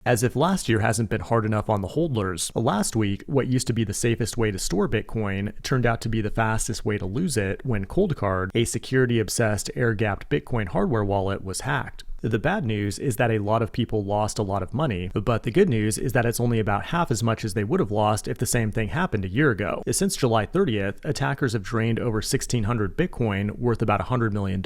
As if last year hasn't been hard enough on the hodlers, last week, what used to be the safest way to store Bitcoin turned out to be the fastest way to lose it when Coldcard, a security-obsessed air-gapped Bitcoin hardware wallet, was hacked. The bad news is that a lot of people lost a lot of money, but the good news is that it's only about half as much as they would have lost if the same thing happened a year ago. Since July 30th, attackers have drained over 1,600 Bitcoin worth about $100 million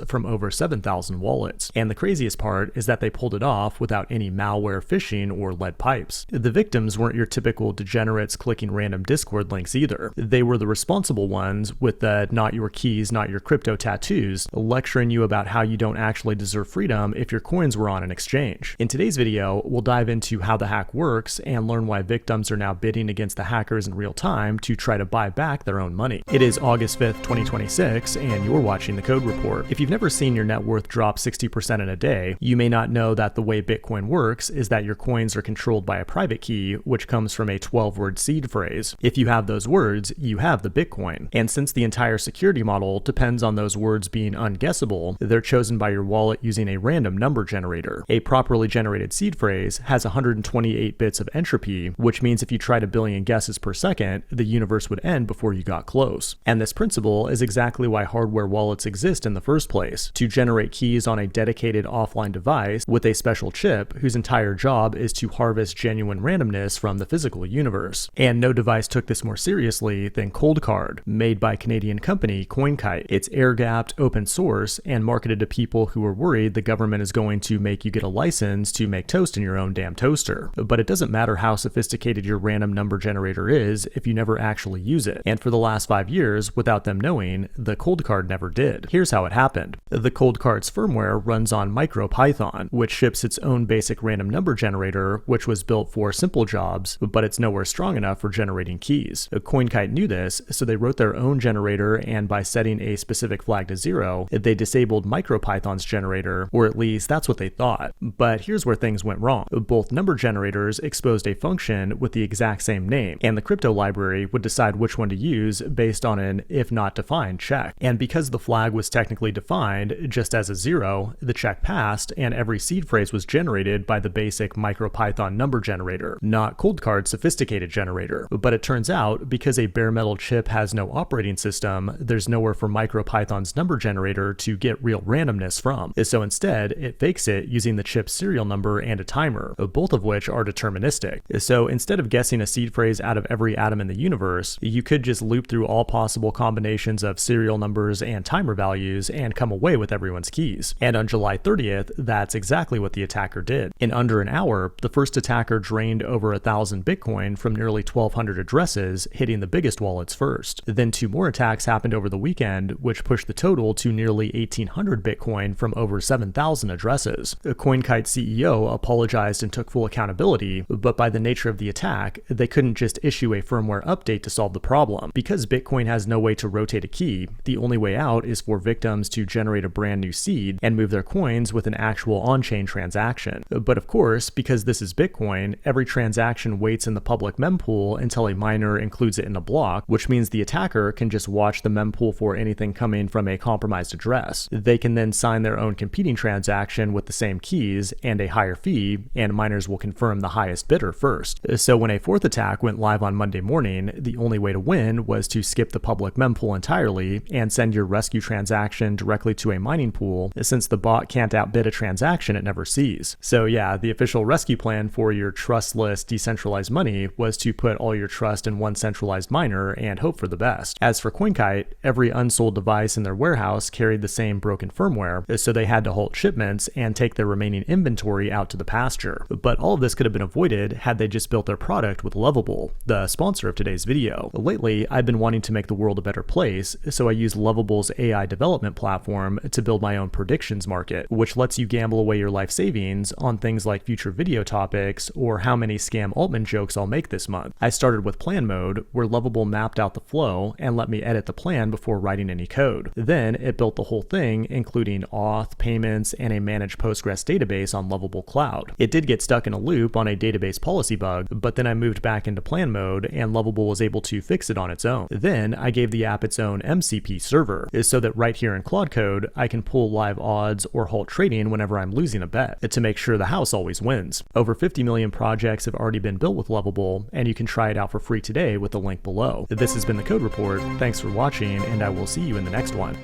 from over 7,000 wallets. And the craziest part is that they pulled it off without any malware, phishing, or lead pipes. The victims weren't your typical degenerates clicking random Discord links either. They were the responsible ones with the "not your keys, not your crypto" tattoos, lecturing you about how you don't actually deserve freedom if your coins were on an exchange. In today's video, we'll dive into how the hack works and learn why victims are now bidding against the hackers in real time to try to buy back their own money. It is August 5th, 2026, and you're watching The Code Report. If you've never seen your net worth drop 60% in a day, you may not know that the way Bitcoin works is that your coins are controlled by a private key, which comes from a 12-word seed phrase. If you have those words, you have the Bitcoin. And since the entire security model depends on those words being unguessable, they're chosen by your wallet using a random number generator. A properly generated seed phrase has 128 bits of entropy, which means if you tried a billion guesses per second, the universe would end before you got close. And this principle is exactly why hardware wallets exist in the first place, to generate keys on a dedicated offline device with a special chip whose entire job is to harvest genuine randomness from the physical universe. And no device took this more seriously than Coldcard, made by Canadian company CoinKite. It's air-gapped, open source, and marketed to people who are worried the government is going to make you get a license to make toast in your own damn toaster. But it doesn't matter how sophisticated your random number generator is if you never actually use it. And for the last 5 years, without them knowing, the Coldcard never did. Here's how it happened. The Coldcard's firmware runs on MicroPython, which ships its own basic random number generator, which was built for simple jobs, but it's nowhere strong enough for generating keys. CoinKite knew this, so they wrote their own generator, and by setting a specific flag to 0, they disabled MicroPython's generator, or at least that's what they thought. But here's where things went wrong. Both number generators exposed a function with the exact same name, and the crypto library would decide which one to use based on an if not defined check. And because the flag was technically defined just as a 0, the check passed, and every seed phrase was generated by the basic MicroPython number generator, not Coldcard's sophisticated generator. But it turns out, because a bare metal chip has no operating system, there's nowhere for MicroPython's number generator to get real randomness from. So instead, it fakes it using the chip's serial number and a timer, both of which are deterministic. So instead of guessing a seed phrase out of every atom in the universe, you could just loop through all possible combinations of serial numbers and timer values and come away with everyone's keys. And on July 30th, that's exactly what the attacker did. In under an hour, the first attacker drained over 1,000 Bitcoin from nearly 1,200 addresses, hitting the biggest wallets first. Then 2 more attacks happened over the weekend, which pushed the total to nearly 1,800 Bitcoin from over 7,000 addresses. CoinKite CEO apologized and took full accountability, but by the nature of the attack, they couldn't just issue a firmware update to solve the problem. Because Bitcoin has no way to rotate a key, the only way out is for victims to generate a brand new seed and move their coins with an actual on-chain transaction. But of course, because this is Bitcoin, every transaction waits in the public mempool until a miner includes it in a block, which means the attacker can just watch the mempool for anything coming from a compromised address. They can then sign their own competing transaction with the same keys and a higher fee, and miners will confirm the highest bidder first. So when a fourth attack went live on Monday morning, the only way to win was to skip the public mempool entirely and send your rescue transaction directly to a mining pool, since the bot can't outbid a transaction it never sees. So yeah, the official rescue plan for your trustless, decentralized money was to put all your trust in one centralized miner and hope for the best. As for CoinKite, every unsold device in their warehouse carried the same broken firmware, so they had to halt shipments and take their remaining inventory out to the pasture. But all of this could have been avoided had they just built their product with Lovable, the sponsor of today's video. Lately, I've been wanting to make the world a better place, so I use Lovable's AI development platform to build my own predictions market, which lets you gamble away your life savings on things like future video topics or how many scam Altman jokes I'll make this month. I started with plan mode, where Lovable mapped out the flow and let me edit the plan before writing any code. Then it built the whole thing, including auth, payments, instance and a managed Postgres database on Lovable Cloud. It did get stuck in a loop on a database policy bug, but then I moved back into plan mode and Lovable was able to fix it on its own. Then I gave the app its own MCP server, so that right here in Claude Code, I can pull live odds or halt trading whenever I'm losing a bet to make sure the house always wins. Over 50 million projects have already been built with Lovable, and you can try it out for free today with the link below. This has been the Code Report. Thanks for watching, and I will see you in the next one.